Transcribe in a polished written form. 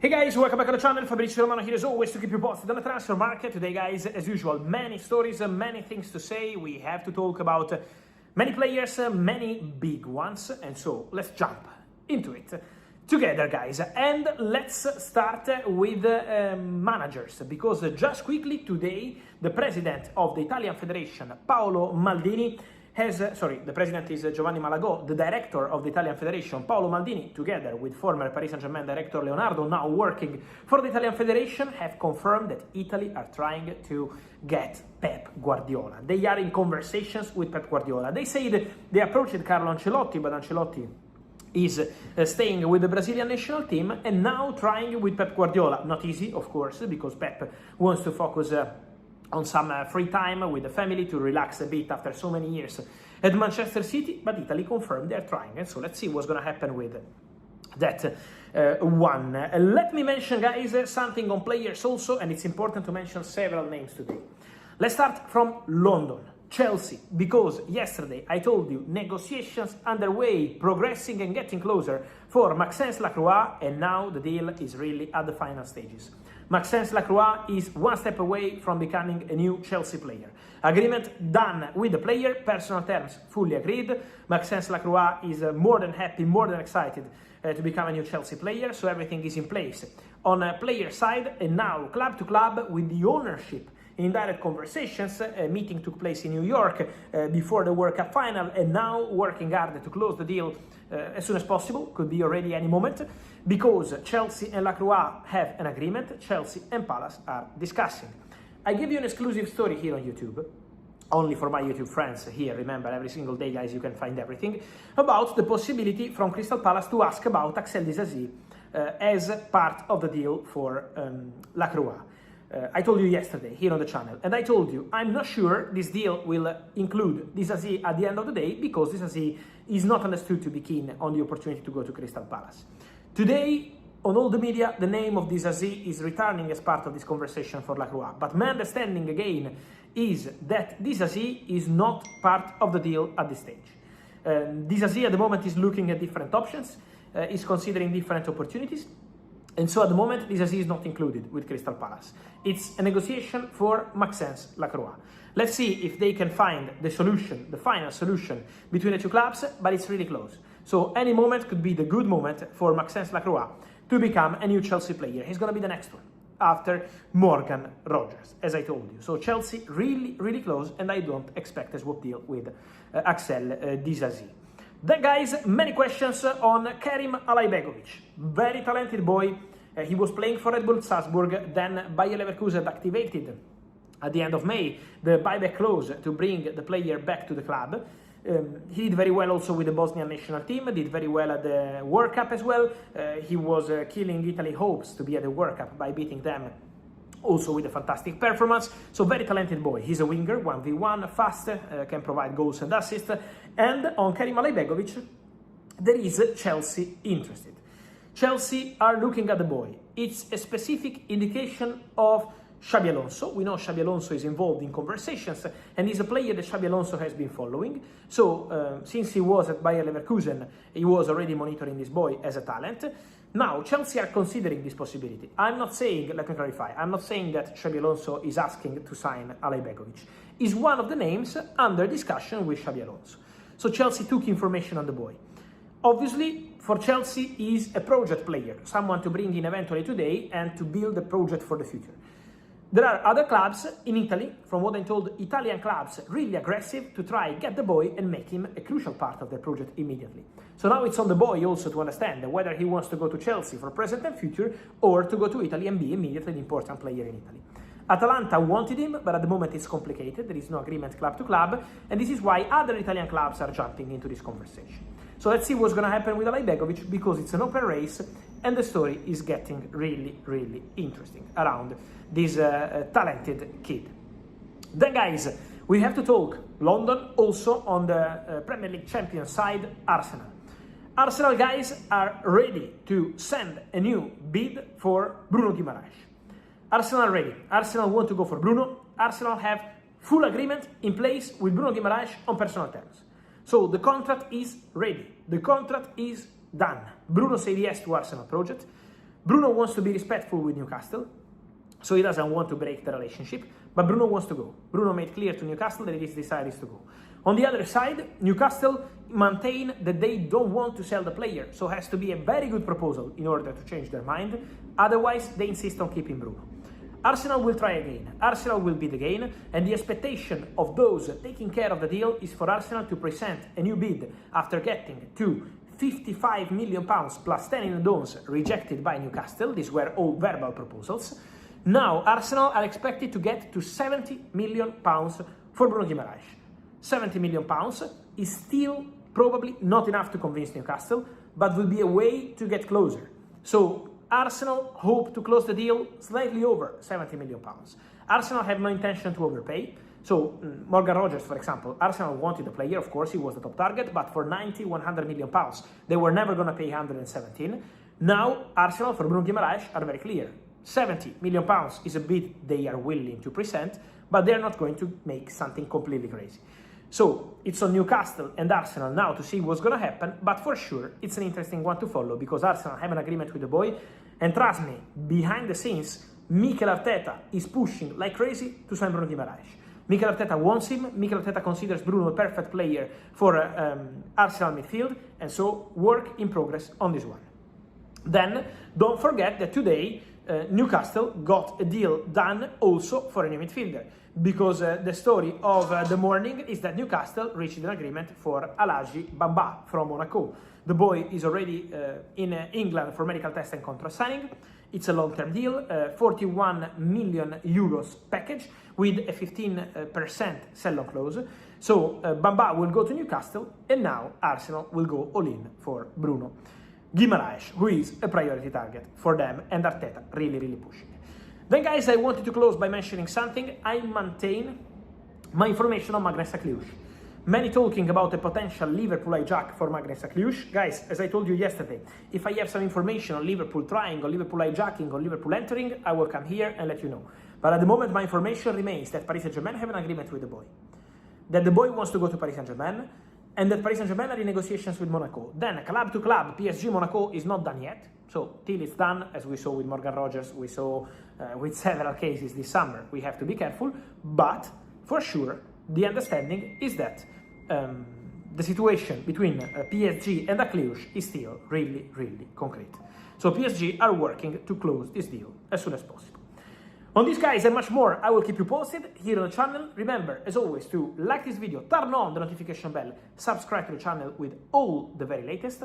Hey guys, welcome back to the channel. Fabrizio Romano here as always to keep you posted on the transfer market. Today guys, as usual, many stories, many things to say. We have to talk about many players, many big ones. And so let's jump into it together guys. And let's start with managers, because just quickly today, the president of the Italian Federation, Paolo Maldini, the president is Giovanni Malagò, the director of the Italian Federation, Paolo Maldini, together with former Paris Saint-Germain director Leonardo, now working for the Italian Federation, have confirmed that Italy are trying to get Pep Guardiola. They are in conversations with Pep Guardiola. They said they approached Carlo Ancelotti, but Ancelotti is staying with the Brazilian national team and now trying with Pep Guardiola. Not easy, of course, because Pep wants to focus on some free time with the family to relax a bit after so many years at Manchester City, but Italy confirmed they're trying, and so let's see what's going to happen with that one. Let me mention, guys, something on players also, and it's important to mention several names today. Let's start from London, Chelsea, because yesterday I told you negotiations underway, progressing and getting closer for Maxence Lacroix, and now the deal is really at the final stages. Maxence Lacroix is one step away from becoming a new Chelsea player. Agreement done with the player, personal terms fully agreed. Maxence Lacroix is more than happy, more than excited to become a new Chelsea player, so everything is in place on a player side, and now club to club with the ownership in direct conversations. A meeting took place in New York before the World Cup final, and now working hard to close the deal as soon as possible, could be already any moment, because Chelsea and Lacroix have an agreement, Chelsea and Palace are discussing. I give you an exclusive story here on YouTube, only for my YouTube friends here. Remember, every single day, guys, you can find everything about the possibility from Crystal Palace to ask about Axel Disasi as part of the deal for Lacroix. I told you yesterday here on the channel, and I told you I'm not sure this deal will include Disasi at the end of the day, because Disasi is not understood to be keen on the opportunity to go to Crystal Palace. Today, on all the media, the name of Disasi is returning as part of this conversation for Lacroix, but my understanding again is that Disasi is not part of the deal at this stage. Disasi at the moment is looking at different options, is considering different opportunities. And so at the moment, Disasi is not included with Crystal Palace. It's a negotiation for Maxence Lacroix. Let's see if they can find the solution, the final solution between the two clubs, but it's really close. So any moment could be the good moment for Maxence Lacroix to become a new Chelsea player. He's going to be the next one after Morgan Rogers, as I told you. So Chelsea really, really close, and I don't expect a swap deal with Axel Disasi. Then, guys, many questions on Kerim Alaibegovic. Very talented boy. He was playing for Red Bull Salzburg, then Bayer Leverkusen activated at the end of May the buyback clause to bring the player back to the club. He did very well also with the Bosnian national team, did very well at the World Cup as well. He was killing Italy hopes to be at the World Cup by beating them, also with a fantastic performance. So very talented boy. He's a winger, 1v1, fast, can provide goals and assists. And on Kerim Alaibegovic, there is Chelsea interested. Chelsea are looking at the boy. It's a specific indication of Xabi Alonso. We know Xabi Alonso is involved in conversations, and he's a player that Xabi Alonso has been following. So since he was at Bayer Leverkusen, he was already monitoring this boy as a talent. Now, Chelsea are considering this possibility. I'm not saying, let me clarify, I'm not saying that Xabi Alonso is asking to sign Alaibegovic. He's one of the names under discussion with Xabi Alonso. So Chelsea took information on the boy. Obviously, for Chelsea, he's a project player, someone to bring in eventually today and to build a project for the future. There are other clubs in Italy, from what I'm told, Italian clubs really aggressive to try get the boy and make him a crucial part of their project immediately. So now it's on the boy also to understand whether he wants to go to Chelsea for present and future, or to go to Italy and be immediately an important player in Italy. Atalanta wanted him, but at the moment it's complicated. There is no agreement club to club, and this is why other Italian clubs are jumping into this conversation. So let's see what's going to happen with Alaibegovic, because it's an open race, and the story is getting really, really interesting around this talented kid. Then, guys, we have to talk London also on the Premier League champion side, Arsenal. Arsenal, guys, are ready to send a new bid for Bruno Guimaraes. Arsenal ready. Arsenal want to go for Bruno. Arsenal have full agreement in place with Bruno Guimaraes on personal terms. So the contract is ready. The contract is done. Bruno said yes to Arsenal project. Bruno wants to be respectful with Newcastle, so he doesn't want to break the relationship, but Bruno wants to go. Bruno made clear to Newcastle that his desire is to go. On the other side, Newcastle maintain that they don't want to sell the player, so it has to be a very good proposal in order to change their mind. Otherwise, they insist on keeping Bruno. Arsenal will try again. Arsenal will bid again, and the expectation of those taking care of the deal is for Arsenal to present a new bid after getting to £55 million plus 10 in loans rejected by Newcastle. These were all verbal proposals. Now, Arsenal are expected to get to £70 million for Bruno Guimaraes. £70 million is still probably not enough to convince Newcastle, but will be a way to get closer. So, Arsenal hope to close the deal slightly over £70 million. Arsenal have no intention to overpay. So, Morgan Rogers, for example, Arsenal wanted the player, of course, he was the top target, but for 90, 100 million pounds. They were never going to pay 117. Now, Arsenal, for Bruno Guimaraes, are very clear. 70 million pounds is a bid they are willing to present, but they're not going to make something completely crazy. So, it's on Newcastle and Arsenal now to see what's going to happen, but for sure, it's an interesting one to follow, because Arsenal have an agreement with the boy, and trust me, behind the scenes, Mikel Arteta is pushing like crazy to sign Bruno Guimaraes. Mikel Arteta wants him, Mikel Arteta considers Bruno a perfect player for Arsenal midfield, and so work in progress on this one. Then, don't forget that today, Newcastle got a deal done also for a new midfielder, because the story of the morning is that Newcastle reached an agreement for Alhaji Bamba from Monaco. The boy is already in England for medical test and contract signing. It's a long-term deal, 41 million euros package with a 15% sell-on clause. So Bamba will go to Newcastle, and now Arsenal will go all-in for Bruno Guimaraes, who is a priority target for them, and Arteta really pushing. Then, guys, I wanted to close by mentioning something. I maintain my information on Magnus Akliouche. Many talking about a potential Liverpool hijack for Magnus Akliouche. Guys, as I told you yesterday, if I have some information on Liverpool trying, on Liverpool hijacking, on Liverpool entering, I will come here and let you know. But at the moment, my information remains that Paris Saint-Germain have an agreement with the boy, that the boy wants to go to Paris Saint-Germain, and that Paris Saint-Germain are in negotiations with Monaco. Then, club to club, PSG Monaco is not done yet. So, till it's done, as we saw with Morgan Rogers, we saw with several cases this summer, we have to be careful. But, for sure, the understanding is that the situation between PSG and Akliouche is still really concrete. So, PSG are working to close this deal as soon as possible. On this, guys, and much more, I will keep you posted here on the channel. Remember, as always, to like this video, turn on the notification bell, subscribe to the channel with all the very latest.